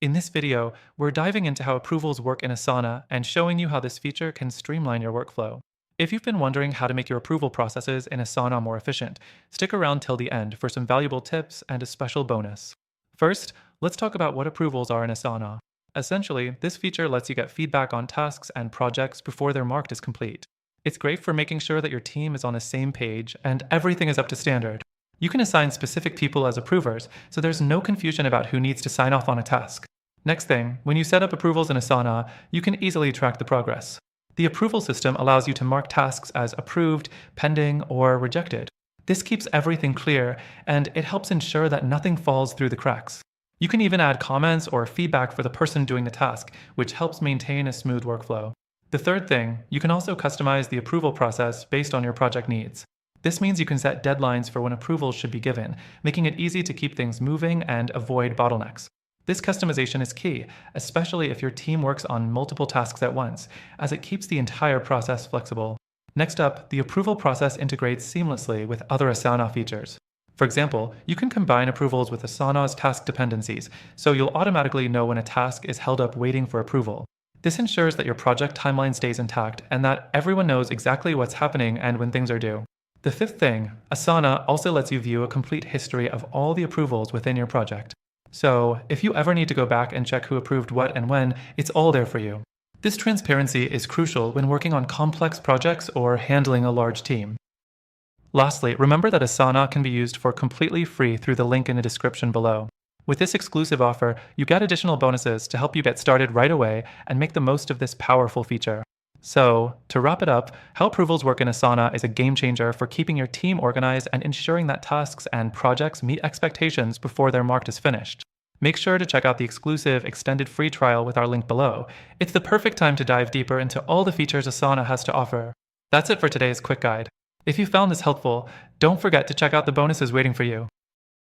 In this video, we're diving into how approvals work in Asana and showing you how this feature can streamline your workflow. If you've been wondering how to make your approval processes in Asana more efficient, stick around till the end for some valuable tips and a special bonus. First, let's talk about what approvals are in Asana. Essentially, this feature lets you get feedback on tasks and projects before they're marked as complete. It's great for making sure that your team is on the same page and everything is up to standard. You can assign specific people as approvers, so there's no confusion about who needs to sign off on a task. Next thing, when you set up approvals in Asana, you can easily track the progress. The approval system allows you to mark tasks as approved, pending, or rejected. This keeps everything clear, and it helps ensure that nothing falls through the cracks. You can even add comments or feedback for the person doing the task, which helps maintain a smooth workflow. The third thing, you can also customize the approval process based on your project needs. This means you can set deadlines for when approvals should be given, making it easy to keep things moving and avoid bottlenecks. This customization is key, especially if your team works on multiple tasks at once, as it keeps the entire process flexible. Next up, the approval process integrates seamlessly with other Asana features. For example, you can combine approvals with Asana's task dependencies, so you'll automatically know when a task is held up waiting for approval. This ensures that your project timeline stays intact and that everyone knows exactly what's happening and when things are due. The fifth thing, Asana also lets you view a complete history of all the approvals within your project. So, if you ever need to go back and check who approved what and when, it's all there for you. This transparency is crucial when working on complex projects or handling a large team. Lastly, remember that Asana can be used for completely free through the link in the description below. With this exclusive offer, you get additional bonuses to help you get started right away and make the most of this powerful feature. So, to wrap it up, how approvals work in Asana is a game changer for keeping your team organized and ensuring that tasks and projects meet expectations before they're marked as finished. Make sure to check out the exclusive extended free trial with our link below. It's the perfect time to dive deeper into all the features Asana has to offer. That's it for today's quick guide. If you found this helpful, don't forget to check out the bonuses waiting for you.